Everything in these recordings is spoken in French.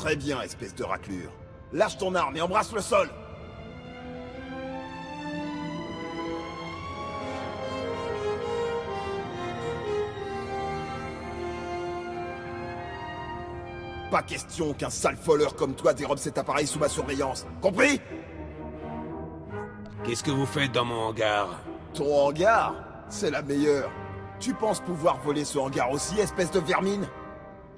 Très bien, espèce de raclure. Lâche ton arme et embrasse le sol. Pas question qu'un sale voleur comme toi dérobe cet appareil sous ma surveillance. Compris? Qu'est-ce que vous faites dans mon hangar? Ton hangar? C'est la meilleure. Tu penses pouvoir voler ce hangar aussi, espèce de vermine?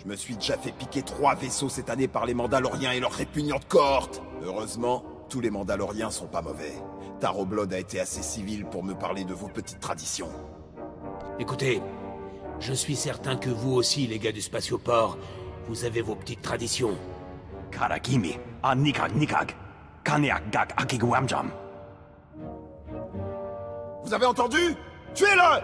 Je me suis déjà fait piquer 3 vaisseaux cette année par les Mandaloriens et leurs répugnantes cohortes. Heureusement, tous les Mandaloriens sont pas mauvais. Taro Blood a été assez civil pour me parler de vos petites traditions. Écoutez, je suis certain que vous aussi, les gars du spatioport, vous avez vos petites traditions. Karakimi, a nikag nikag, kaneak gak akiguamjam. Vous avez entendu? Tuez-le!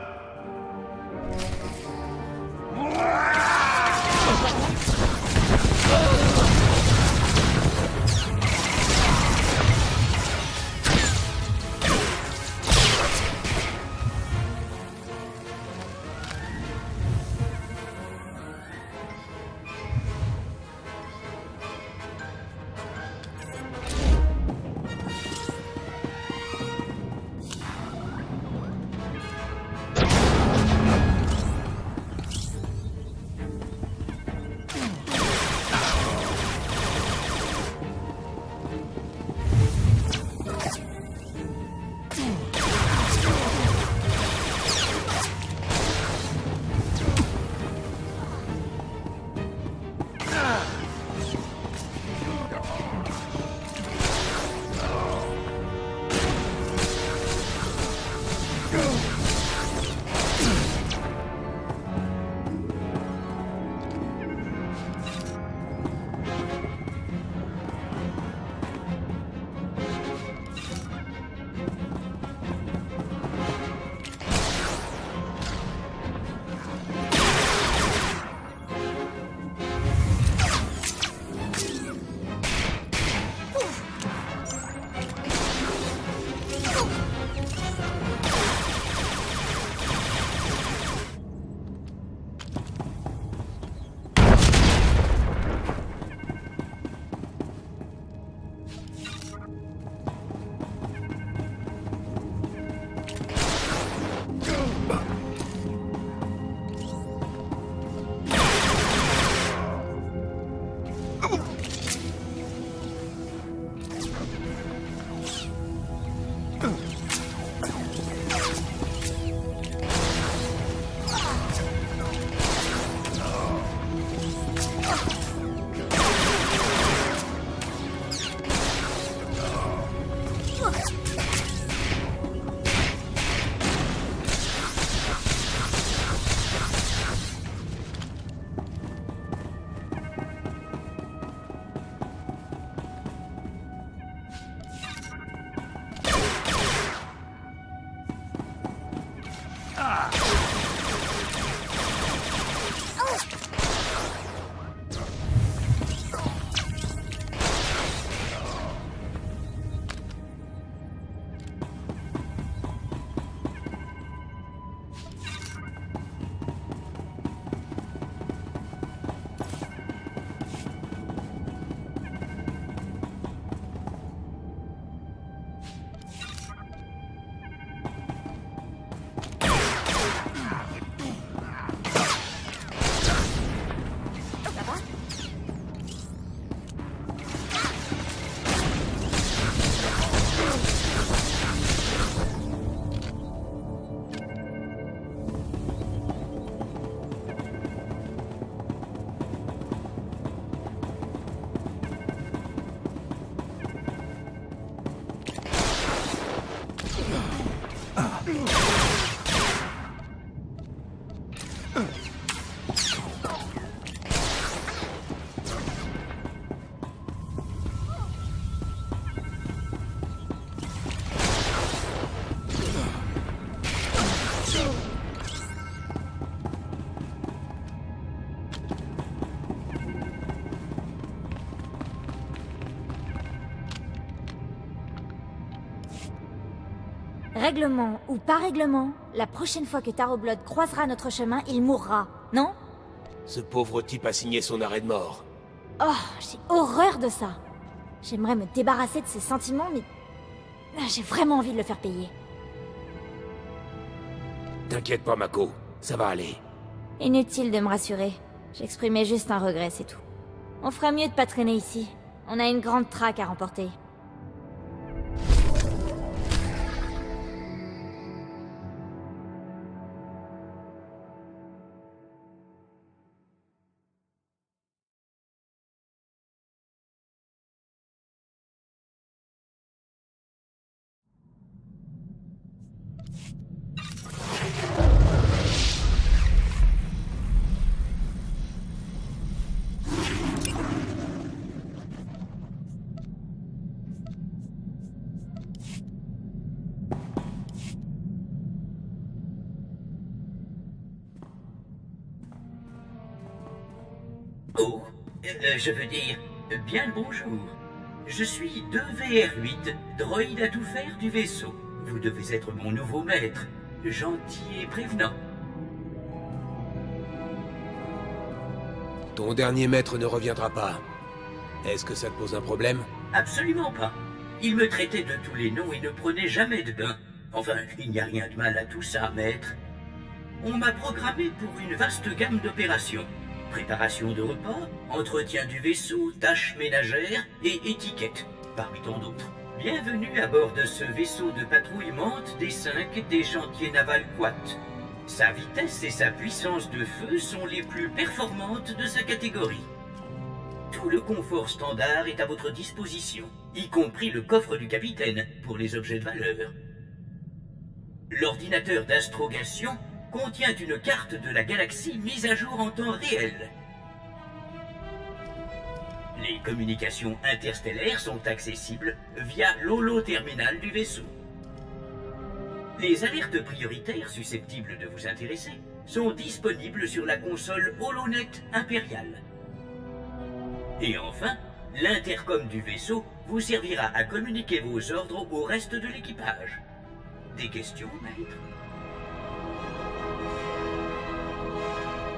Règlement ou pas règlement, la prochaine fois que Taro Blood croisera notre chemin, il mourra, non? Ce pauvre type a signé son arrêt de mort. Oh, j'ai horreur de ça. J'aimerais me débarrasser de ces sentiments, mais... j'ai vraiment envie de le faire payer. T'inquiète pas, Mako. Ça va aller. Inutile de me rassurer. J'exprimais juste un regret, c'est tout. On ferait mieux de pas traîner ici. On a une grande traque à remporter. Oh, je veux dire, bien le bonjour. Je suis 2VR8, droïde à tout faire du vaisseau. Vous devez être mon nouveau maître, gentil et prévenant. Ton dernier maître ne reviendra pas. Est-ce que ça te pose un problème? Absolument pas. Il me traitait de tous les noms et ne prenait jamais de bain. Enfin, il n'y a rien de mal à tout ça, maître. On m'a programmé pour une vaste gamme d'opérations. Préparation de repas, entretien du vaisseau, tâches ménagères et étiquettes, parmi tant d'autres. Bienvenue à bord de ce vaisseau de patrouillement des 5 des chantiers navals Quat. Sa vitesse et sa puissance de feu sont les plus performantes de sa catégorie. Tout le confort standard est à votre disposition, y compris le coffre du capitaine pour les objets de valeur. L'ordinateur d'astrogation contient une carte de la galaxie mise à jour en temps réel. Les communications interstellaires sont accessibles via l'holo-terminal du vaisseau. Les alertes prioritaires susceptibles de vous intéresser sont disponibles sur la console HoloNet impériale. Et enfin, l'intercom du vaisseau vous servira à communiquer vos ordres au reste de l'équipage. Des questions, maître ?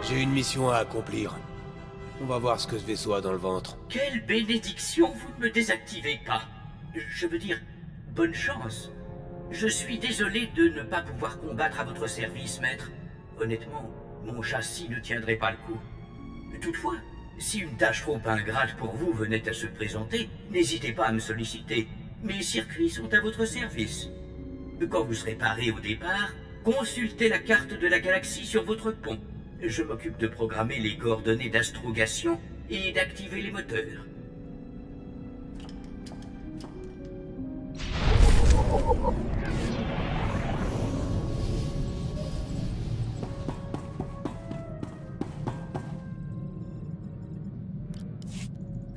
J'ai une mission à accomplir. On va voir ce que ce vaisseau a dans le ventre. Quelle bénédiction, vous ne me désactivez pas. Je veux dire, bonne chance. Je suis désolé de ne pas pouvoir combattre à votre service, maître. Honnêtement, mon châssis ne tiendrait pas le coup. Toutefois, si une tâche trop ingrate pour vous venait à se présenter, n'hésitez pas à me solliciter. Mes circuits sont à votre service. Quand vous serez paré au départ, consultez la carte de la galaxie sur votre pont. Je m'occupe de programmer les coordonnées d'astrogation et d'activer les moteurs.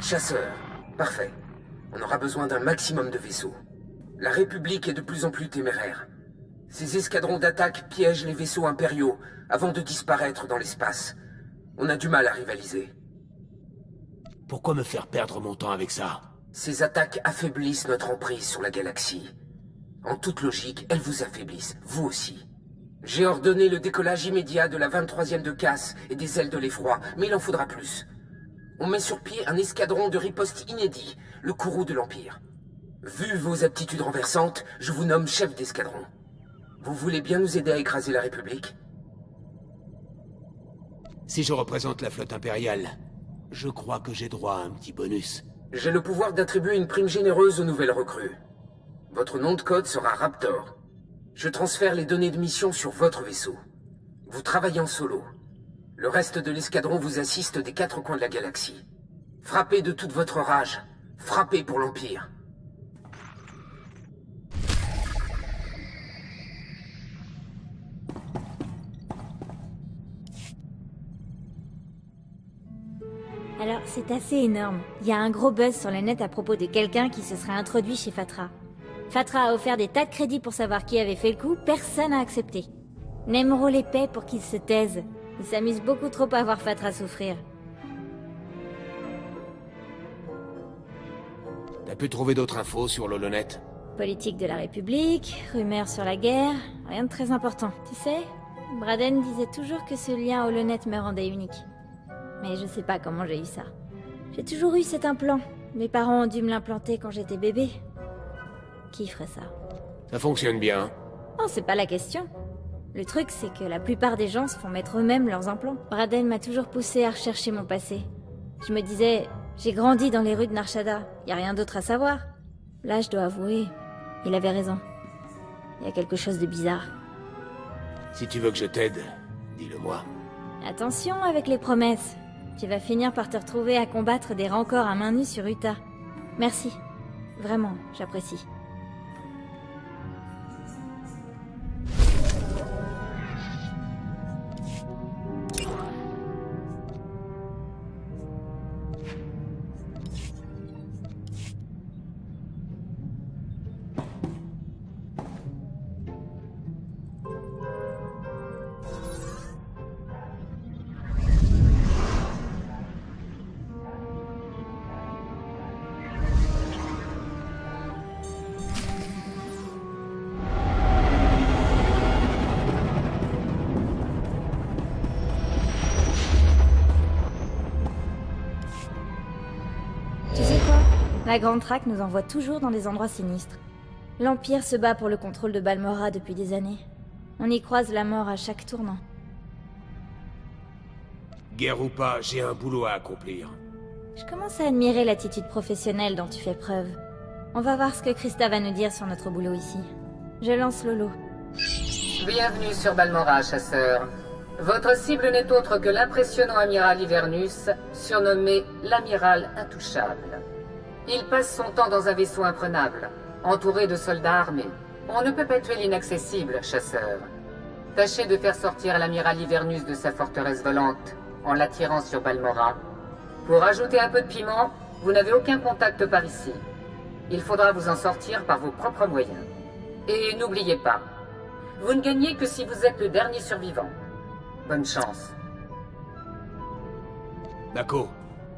Chasseur, parfait. On aura besoin d'un maximum de vaisseaux. La République est de plus en plus téméraire. Ces escadrons d'attaque piègent les vaisseaux impériaux avant de disparaître dans l'espace. On a du mal à rivaliser. Pourquoi me faire perdre mon temps avec ça? Ces attaques affaiblissent notre emprise sur la galaxie. En toute logique, elles vous affaiblissent, vous aussi. J'ai ordonné le décollage immédiat de la 23e de casse et des ailes de l'effroi, mais il en faudra plus. On met sur pied un escadron de riposte inédit, le courroux de l'Empire. Vu vos aptitudes renversantes, je vous nomme chef d'escadron. Vous voulez bien nous aider à écraser la République? Si je représente la flotte impériale, je crois que j'ai droit à un petit bonus. J'ai le pouvoir d'attribuer une prime généreuse aux nouvelles recrues. Votre nom de code sera Raptor. Je transfère les données de mission sur votre vaisseau. Vous travaillez en solo. Le reste de l'escadron vous assiste des 4 coins de la galaxie. Frappez de toute votre rage. Frappez pour l'Empire. Alors, c'est assez énorme. Il y a un gros buzz sur le net à propos de quelqu'un qui se serait introduit chez Fatra. Fatra a offert des tas de crédits pour savoir qui avait fait le coup, personne n'a accepté. Nemro les paie pour qu'ils se taisent. Ils s'amusent beaucoup trop à voir Fatra souffrir. T'as pu trouver d'autres infos sur l'Holonet? Politique de la République, rumeurs sur la guerre, rien de très important. Tu sais, Braden disait toujours que ce lien Holonet me rendait unique. Mais je sais pas comment j'ai eu ça. J'ai toujours eu cet implant. Mes parents ont dû me l'implanter quand j'étais bébé. Qui ferait ça? Ça fonctionne bien. Oh, c'est pas la question. Le truc, c'est que la plupart des gens se font mettre eux-mêmes leurs implants. Braden m'a toujours poussé à rechercher mon passé. Je me disais, j'ai grandi dans les rues de Narshada, y a rien d'autre à savoir. Là, je dois avouer, il avait raison. Il y a quelque chose de bizarre. Si tu veux que je t'aide, dis-le-moi. Attention avec les promesses. Tu vas finir par te retrouver à combattre des rancors à main nue sur Utah. Merci. Vraiment, j'apprécie. La Grande Traque nous envoie toujours dans des endroits sinistres. L'Empire se bat pour le contrôle de Balmorra depuis des années. On y croise la mort à chaque tournant. Guerre ou pas, j'ai un boulot à accomplir. Je commence à admirer l'attitude professionnelle dont tu fais preuve. On va voir ce que Christa va nous dire sur notre boulot ici. Je lance Lolo. Bienvenue sur Balmorra, chasseur. Votre cible n'est autre que l'impressionnant amiral Hivernus, surnommé l'amiral intouchable. Il passe son temps dans un vaisseau imprenable, entouré de soldats armés. On ne peut pas tuer l'inaccessible, chasseur. Tâchez de faire sortir l'amiral Hivernus de sa forteresse volante, en l'attirant sur Balmorra. Pour ajouter un peu de piment, vous n'avez aucun contact par ici. Il faudra vous en sortir par vos propres moyens. Et n'oubliez pas, vous ne gagnez que si vous êtes le dernier survivant. Bonne chance. Nako,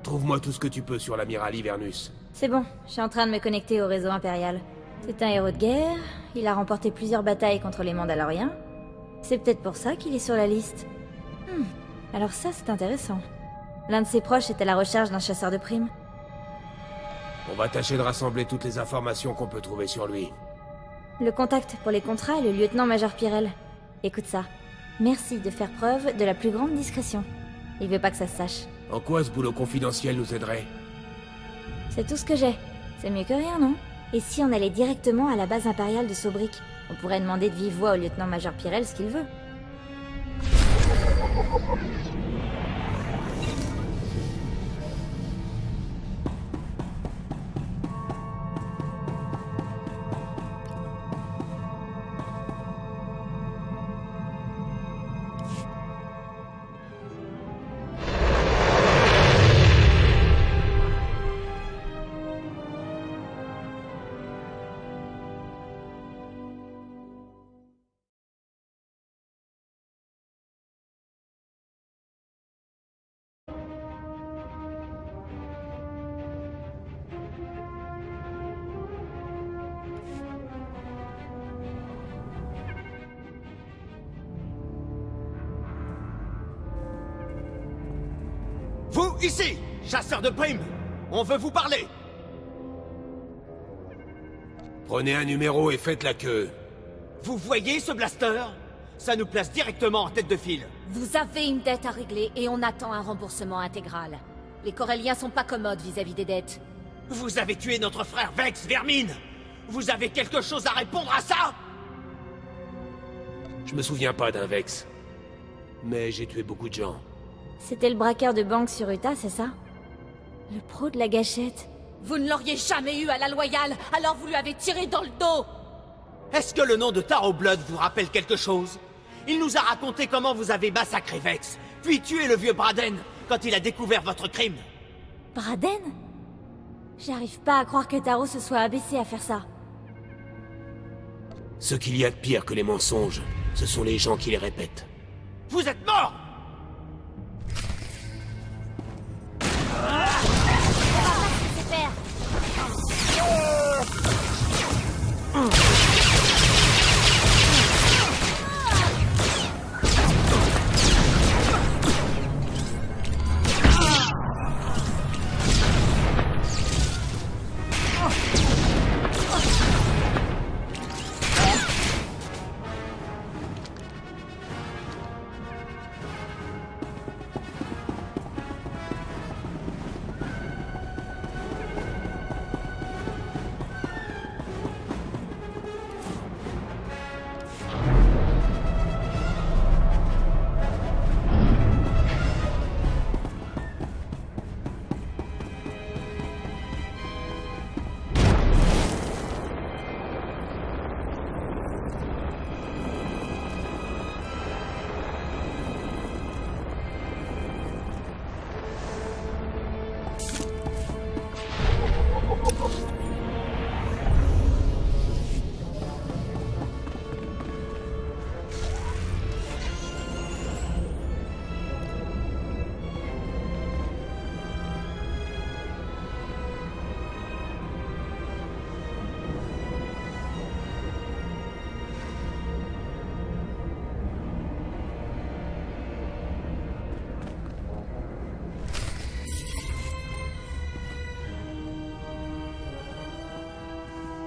trouve-moi tout ce que tu peux sur l'amiral Hivernus. C'est bon, je suis en train de me connecter au réseau impérial. C'est un héros de guerre, il a remporté plusieurs batailles contre les Mandaloriens. C'est peut-être pour ça qu'il est sur la liste. Alors ça, c'est intéressant. L'un de ses proches est à la recherche d'un chasseur de primes. On va tâcher de rassembler toutes les informations qu'on peut trouver sur lui. Le contact pour les contrats est le lieutenant-major Pirel. Écoute ça. Merci de faire preuve de la plus grande discrétion. Il veut pas que ça se sache. En quoi ce boulot confidentiel nous aiderait? C'est tout ce que j'ai. C'est mieux que rien, non? Et si on allait directement à la base impériale de Sobrik? On pourrait demander de vive voix au lieutenant-major Pirel ce qu'il veut. Vous, ici, chasseur de primes, on veut vous parler. Prenez un numéro et faites la queue. Vous voyez ce blaster? Ça nous place directement en tête de file. Vous avez une dette à régler et on attend un remboursement intégral. Les Corelliens sont pas commodes vis-à-vis des dettes. Vous avez tué notre frère Vex, Vermine. Vous avez quelque chose à répondre à ça? Je me souviens pas d'un Vex. Mais j'ai tué beaucoup de gens. C'était le braqueur de banque sur Utah, c'est ça? Le pro de la gâchette. Vous ne l'auriez jamais eu à la loyale, alors vous lui avez tiré dans le dos. Est-ce que le nom de Taro Blood vous rappelle quelque chose? Il nous a raconté comment vous avez massacré Vex, puis tué le vieux Braden quand il a découvert votre crime. Braden? J'arrive pas à croire que Taro se soit abaissé à faire ça. Ce qu'il y a de pire que les mensonges, ce sont les gens qui les répètent. Vous êtes mort!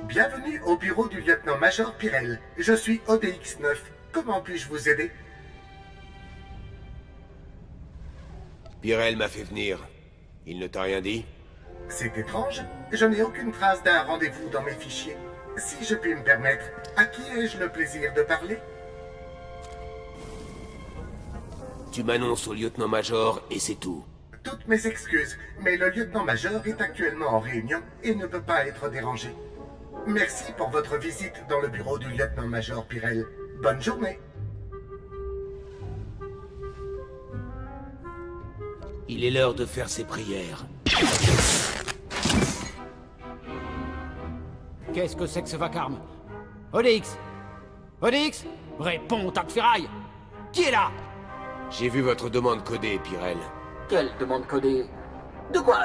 Bienvenue au bureau du lieutenant-major Pyrrell. Je suis ODX-9. Comment puis-je vous aider? Pyrrell m'a fait venir. Il ne t'a rien dit? C'est étrange. Je n'ai aucune trace d'un rendez-vous dans mes fichiers. Si je puis me permettre, à qui ai-je le plaisir de parler? Tu m'annonces au lieutenant-major et c'est tout. Toutes mes excuses, mais le lieutenant-major est actuellement en réunion et ne peut pas être dérangé. Merci pour votre visite dans le bureau du lieutenant-major Pyrrell. Bonne journée. Il est l'heure de faire ses prières. Qu'est-ce que c'est que ce vacarme? ODX! ODX! Réponds, tas de ferraille! Qui est là? J'ai vu votre demande codée, Pyrrell. Quelle demande codée? De quoi?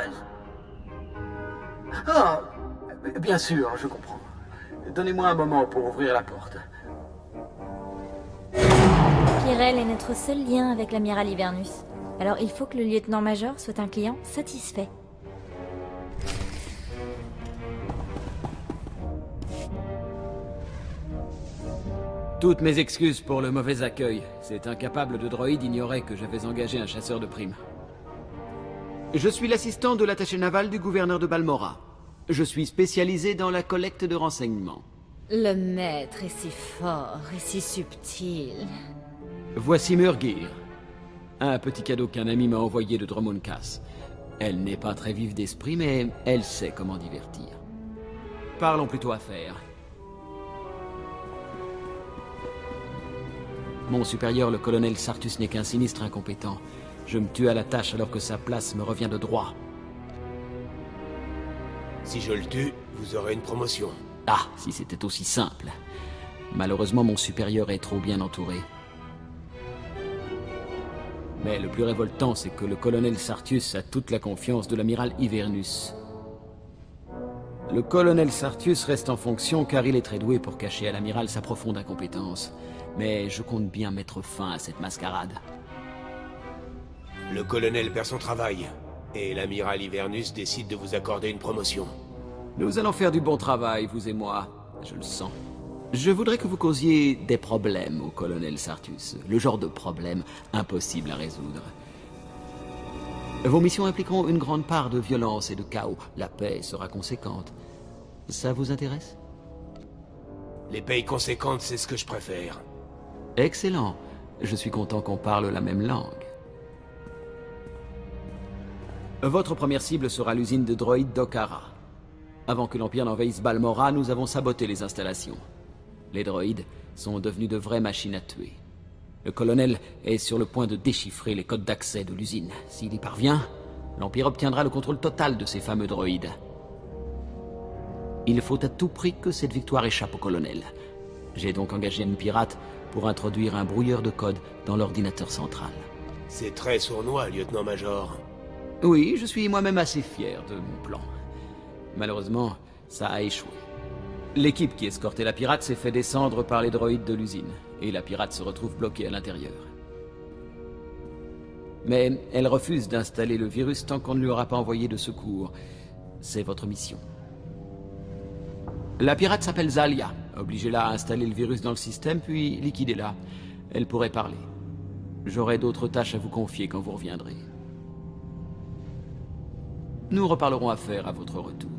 Ah, bien sûr, je comprends. Donnez-moi un moment pour ouvrir la porte. Pyrrell est notre seul lien avec l'amiral Hivernus. Alors il faut que le lieutenant-major soit un client satisfait. Toutes mes excuses pour le mauvais accueil. Cet incapable de droïde ignorait que j'avais engagé un chasseur de primes. Je suis l'assistant de l'attaché naval du gouverneur de Balmora. Je suis spécialisé dans la collecte de renseignements. Le maître est si fort et si subtil. Voici Murgir. Un petit cadeau qu'un ami m'a envoyé de Dromund Kaas. Elle n'est pas très vive d'esprit, mais elle sait comment divertir. Parlons plutôt affaires. Mon supérieur, le colonel Sartus, n'est qu'un sinistre incompétent. Je me tue à la tâche alors que sa place me revient de droit. Si je le tue, vous aurez une promotion. Ah, si c'était aussi simple. Malheureusement, mon supérieur est trop bien entouré. Mais le plus révoltant, c'est que le colonel Sartus a toute la confiance de l'amiral Hivernus. Le colonel Sartus reste en fonction car il est très doué pour cacher à l'amiral sa profonde incompétence. Mais je compte bien mettre fin à cette mascarade. Le colonel perd son travail, et l'amiral Hivernus décide de vous accorder une promotion. Nous allons faire du bon travail, vous et moi. Je le sens. Je voudrais que vous causiez des problèmes au colonel Sartus. Le genre de problème impossible à résoudre. Vos missions impliqueront une grande part de violence et de chaos. La paix sera conséquente. Ça vous intéresse? Les payes conséquentes, c'est ce que je préfère. Excellent. Je suis content qu'on parle la même langue. Votre première cible sera l'usine de droïdes d'Okara. Avant que l'Empire n'envahisse Balmora, nous avons saboté les installations. Les droïdes sont devenus de vraies machines à tuer. Le colonel est sur le point de déchiffrer les codes d'accès de l'usine. S'il y parvient, l'Empire obtiendra le contrôle total de ces fameux droïdes. Il faut à tout prix que cette victoire échappe au colonel. J'ai donc engagé une pirate pour introduire un brouilleur de code dans l'ordinateur central. C'est très sournois, lieutenant-major. Oui, je suis moi-même assez fier de mon plan. Malheureusement, ça a échoué. L'équipe qui escortait la pirate s'est fait descendre par les droïdes de l'usine, et la pirate se retrouve bloquée à l'intérieur. Mais elle refuse d'installer le virus tant qu'on ne lui aura pas envoyé de secours. C'est votre mission. La pirate s'appelle Zalia. Obligez-la à installer le virus dans le système, puis liquidez-la. Elle pourrait parler. J'aurai d'autres tâches à vous confier quand vous reviendrez. Nous reparlerons affaires à votre retour.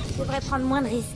Je devrais prendre moins de risques.